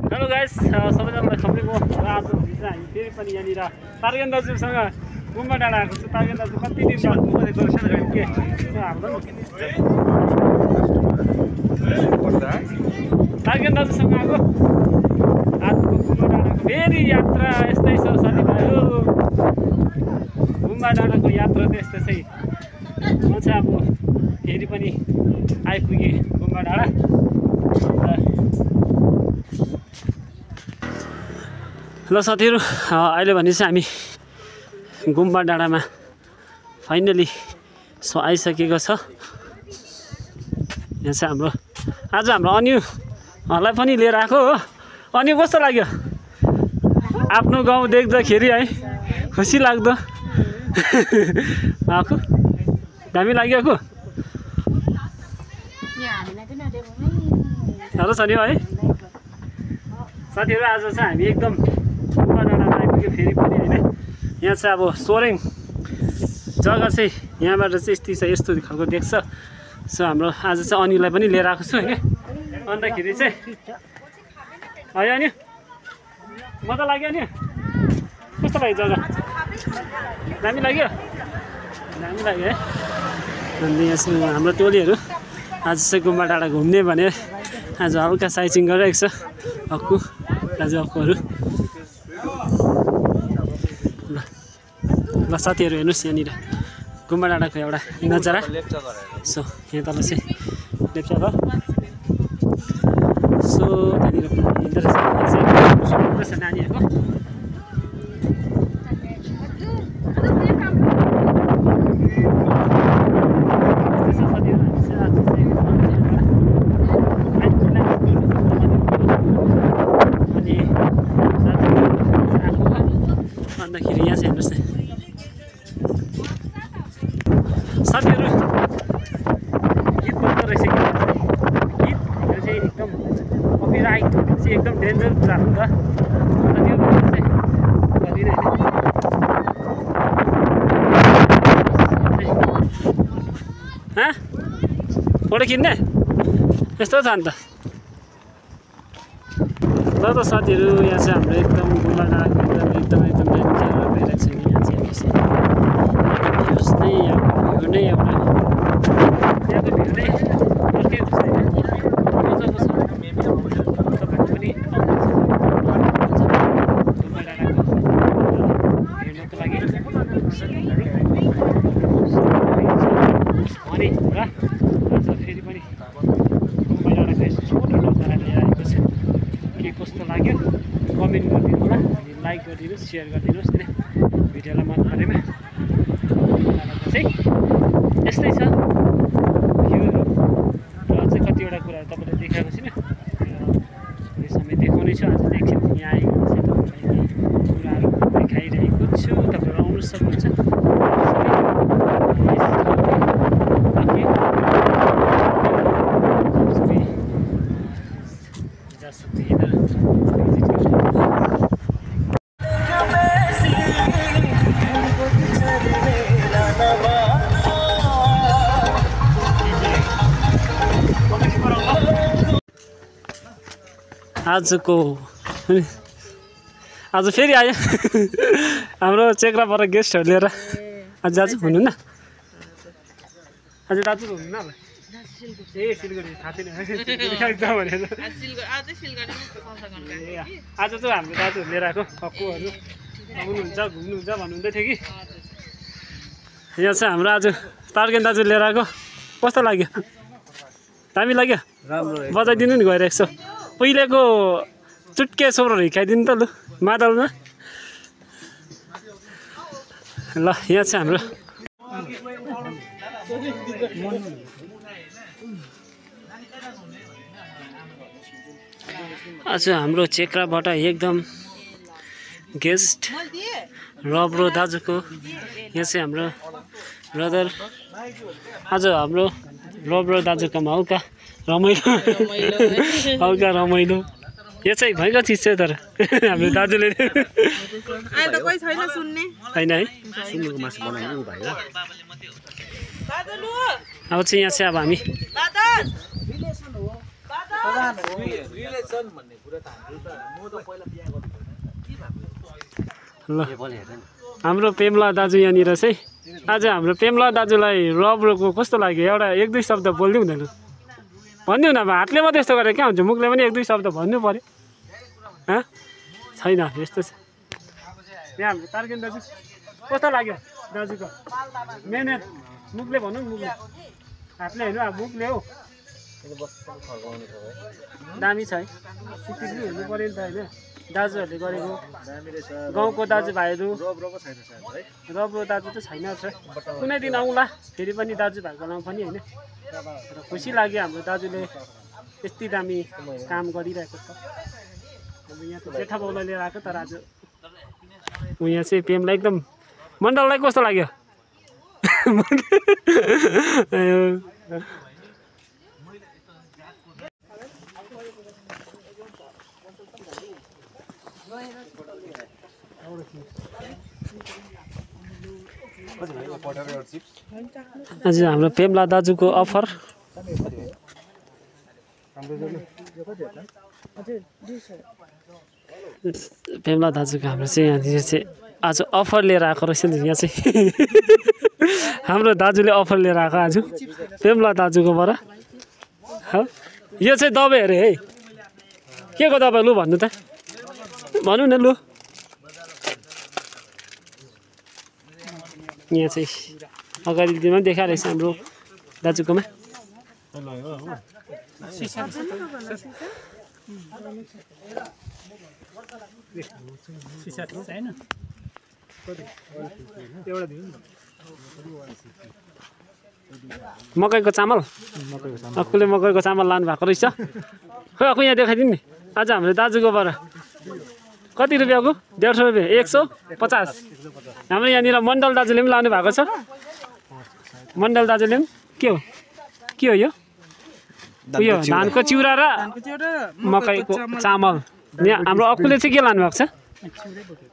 Hello guys, सबैजनालाई खप्रेको आज हामी फेरि पनि यहाँनिर तारगेन दाजुसँग गुम्बा डाँडा आएको छु। तारगेन दाजु कति दिन के तारगेन दाजुसँग आएको आजको गुम्बा डाँडाको फेरि यात्रा यस्तै छ साथीभाइहरू। गुम्बा डाँडाको यात्रा त यस्तै छ। म चाहिँ अब फेरि पनि आइपुगेँ गुम्बा डाँडा। ल साथीहरू, अहिले भने चाहिँ हामी गुम्बा डाँडामा फाइनली आइसकेको छ। यहाँ चाहिँ आज हाम्रो अन्युलाई पनि लिएर आएको हो। अन्यु कस्तो लाग्यो? आफ्नो गाउँ देख्दाखेरि है खुसी लाग्दो आएको, दामी लाग्यो आएको साह्रो छ नि है साथीहरू। आज चाहिँ हामी एकदम गुम्बा डाँडामा आइपुग्यो फेरि पनि होइन। यहाँ चाहिँ अब सोरेङ जग्गा चाहिँ यहाँबाट चाहिँ यस्तो खालको देख्छ। सो हाम्रो आज चाहिँ अन्युलाई पनि लिएर आएको छु होइन। अन्तखेरि चाहिँ है अन्यु मजा लाग्यो? अन्यु कस्तो लाग्यो जग्गा? दामी लाग्यो? दामी लाग्यो है। अनि यहाँ चाहिँ हाम्रो टोलीहरू आज चाहिँ गुम्बा डाँडा घुम्ने भनेर आज हल्का साइजिङ गरिरहेको छ अक्कु दाजु-अक्कुहरू। ल साथीहरू हेर्नुहोस् यहाँनिर गुम्बा डाँडाको एउटा नजारा। सो यहाँ तल चाहिँ लेप्चा घर। सो त्यहाँनिर हिँड्दो रहेछ नानीहरूको। अन्तखेरि यहाँ चाहिँ हेर्नुहोस् न साथीहरू, गीत बन्द रहेछ। गीत यो चाहिँ एकदम कपिराइट चाहिँ एकदम डेन्जर कुरा हो त। अन्त त्यो चाहिँ गरिरहेको फोटो खिच्ने यस्तो छ अन्त। ल त साथीहरू, यहाँ चाहिँ हाम्रो एकदम गुम्बा डाँडाको एकदम भइरहेको छ। यहाँ चाहिँ हेर्नुहोस् नै यहाँको भ्यू नै एउटा यहाँको भ्यू नै अर्कै हुन्छ होइन, मजाको छ। तपाईँहरू पनि आउनुहुन्छ गुम्बा डाँडाको हेर्नको लागि भने र आज फेरि पनि गुम्बा डाँडाको यस्तो छोटो नजारा लिएर आएको छ। के कस्तो लाग्यो कमेन्ट गरिदिनु होला, अनि लाइक गरिदिनुहोस्, सेयर गरिदिनुहोस् किन भिडियोलाई मन परेमा। चाहिँ यस्तै छ भ्यूहरू र चाहिँ कतिवटा कुराहरू तपाईँले देखाएको छैन, यो समय देखाउने छु। आज चाहिँ एकछिन यहाँ आएको चाहिँ तपाईँलाई केही कुराहरू देखाइरहेको छु। तपाईँहरू आउनु सक्नुहुन्छ। आज फेरि आयो हाम्रो चेक्राबाट गेस्टहरू लिएर। आज दाजु हुनुहुन्न? आज दाजु हुनुहुन्न? ए सिलगढी थाहा छैन भनेर आज चाहिँ हाम्रो दाजुहरू लिएर आएको अक्कुहरू आउनुहुन्छ घुम्नुहुन्छ भन्नुहुँदै थियो कि। यहाँ चाहिँ हाम्रो आज तारगेन दाजु लिएर आएको। कस्तो लाग्यो? दामी लाग्यो? राम्रो बजाइदिनु नि गएर यसो उहिलेको चुट्के स्वरहरू हिर्काइदिनु त लु मादलमा। ल यहाँ चाहिँ हाम्रो आज हाम्रो चेक्राबाट एकदम गेस्ट रब्रो दाजुको। यहाँ चाहिँ हाम्रो ब्रदर आज हाम्रो रब्रो दाजुकोमा हल्का रमाइलो हल्का रमाइलो। यो चाहिँ भएको चिज चाहिँ तर हाम्रो दाजुले होइन है अब चाहिँ यहाँ चाहिँ अब हामी ल हाम्रो पेम्ला दाजु यहाँनिर चाहिँ आज हाम्रो पेम्ला दाजुलाई रबरको कस्तो लाग्यो एउटा एक दुई शब्द बोल्दै हुँदैन भन्दिउँ न अब हातले मात्रै यस्तो गरेर क्या हुन्छ मुखले पनि एक दुई शब्द भन्नु पर्यो छैन यस्तो छ यहाँ हाम्रो तार्किन दाजु कस्तो लाग्यो दाजुको मेहनत मुखले भनौँ मुखले हातले हेर्नु अब मुखले हौ दामी छ है सिक्किम हुनु पऱ्यो नि त होइन दाजुहरूले गरेको गाउँको दाजुभाइहरू रब्रो दाजु त छैन रहेछ कुनै दिन आउँला फेरि पनि दाजुभाइको नाउँ पनि होइन र खुसी लाग्यो हाम्रो दाजुले यति दामी काम गरिरहेको छ अब यहाँ त जेठा बाउलाई लिएर आएको तर आज यहाँ चाहिँ पेमलाई एकदम मण्डललाई कस्तो लाग्यो आज हाम्रो पेम्ला दाजुको अफर पेम्ला दाजुको हाम्रो चाहिँ यहाँनिर चाहिँ आज अफर लिएर आएको रहेछ नि यहाँ चाहिँ हाम्रो दाजुले अफर लिएर आएको आज पेम्ला दाजुकोबाट हो यो चाहिँ दबाई अरे है के को दबाई लु भन्नु त भन्नु न लु यहाँ चाहिँ अगाडि दिनमा देखाएर रहेछ हाम्रो दाजुकोमा मकैको चामल अक्कुले मकैको चामल लानु भएको रहेछ खै अक्कु यहाँ देखाइदिनु नि आज हाम्रो दाजुकोबाट कति रुपियाँको 150 रुपियाँ 150 हाम्रो यहाँनिर मण्डल दाजुले पनि लानु भएको छ मण्डल दाजुले पनि के हो यो उयो धानको चिउरा र मकैको चामल यहाँ हाम्रो अक्कुले चाहिँ के लानु भएको छ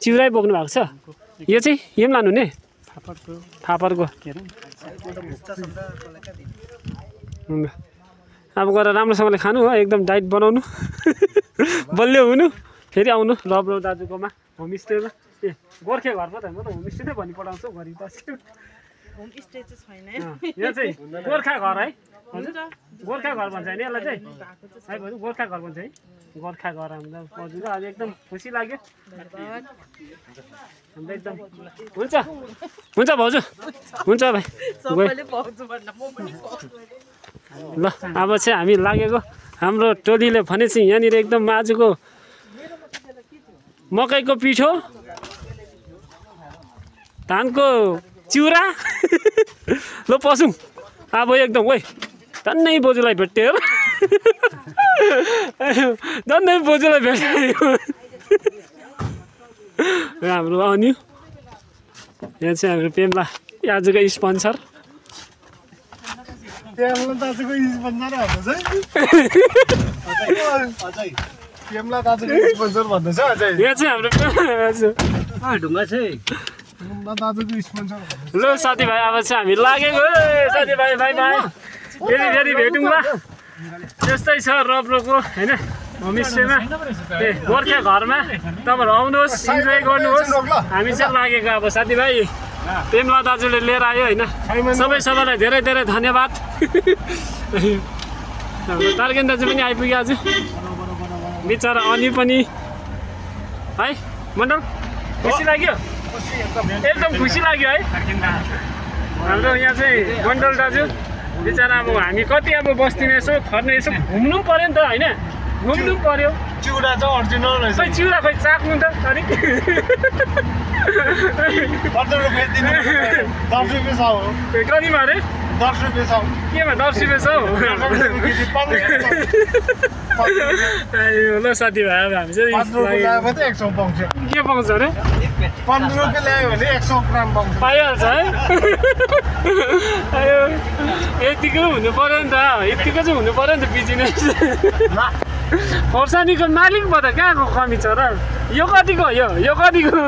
चिउरै बोक्नु भएको छ यो चाहिँ यो पनि लानु नि फापरको अब गएर राम्रोसँगले खानु हो एकदम डाइट बनाउनु बलियो हुनु फेरि आउनु रब्रो दाजुकोमा होमस्टेमा ए गोर्खे घर पो त म त होमस्टे नै भनी पठाउँछु घरि त होमस्टे चाहिँ छैन यहाँ चाहिँ गोर्खा घर है हजुर गोर्खा घर भन्छ नि यसलाई चाहिँ है भाउजू गोर्खा घर भन्छ है गोर्खा घर हामीलाई हजुर आज एकदम खुसी लाग्यो हामीलाई एकदम हुन्छ हुन्छ भाउजू हुन्छ भाइ ल अब चाहिँ हामी लागेको हाम्रो टोलीले भनेपछि यहाँनिर एकदम आजको मकैको पिठो धानको चिउरा ल पसौँ अब एकदम ओइ धन्नै बोजूलाई भेट्यो धन्नै बोजूलाई भेट्यो हाम्रो अन्यु यहाँ चाहिँ हाम्रो पेम्ला आजको स्पोन्सर पेम्ला दाजुको स्पोन्सर भन्दैछ अझै यहाँ चाहिँ हाम्रो ढुङ्गा चाहिँ पेम्ला दाजुको स्पोन्सर ल साथीभाइ अब चाहिँ हामी लागेको साथीभाइ भाइ भाइ फेरि फेरि भेटौँला त्यस्तै छ रब्रोको होइन होमस्टेमा ए गोर्खे घरमा तपाईँहरू आउनुहोस् इन्जोय गर्नुहोस् हामी चाहिँ लागेको अब साथीभाइ पेम्ला दाजुले लिएर आयो होइन सबैलाई धेरै धेरै धन्यवाद हाम्रो तार्किन दाजु पनि आइपुग्यो आज बिचरा अनि पनि है मण्डल खुसी लाग्यो एकदम खुसी लाग्यो है हाम्रो यहाँ चाहिँ मण्डल दाजु बिचरा अब हामी कति अब बस्तीमा यसो खर्ने यसो घुम्नु पनि पऱ्यो नि त होइन घुम्नु पनि पऱ्यो चिउरा चाहिँ अर्जिनल रहेछ खै चिउरा खै चाख्नु त अलिक 15 रुपियाँ दिनु 10 रुपियाँ छ हो कतिमा अरे 10 रुपियाँ छ केमा 10 रुपियाँ छ हौ ल साथीभाइ अब हामी चाहिँ 15 रुपियाँ ल्यायो भने 100 पाउँछ के पाउँछ अरे 15 रुपियाँ ल्यायो भने 100 ग्राम पाउँछ पाइहाल्छ है अयो यतिको हुनु पर्यो नि त यतिको चाहिँ हुनु पर्यो नि त बिजनेस खोर्सानीको मालिक भयो त कहाँको कमी छ र यो कतिको यो कतिको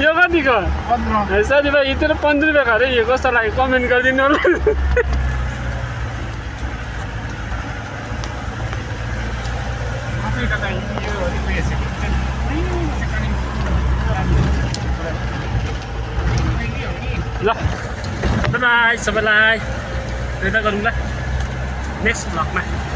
यो कतिको 15 साथीभाइ यति 15 रुपियाँ खरे यो कस्तो लाग्यो कमेन्ट गरिदिनु होला ल बाई सबैलाई यता गरौँ ल नेक्स्ट भ्लगमा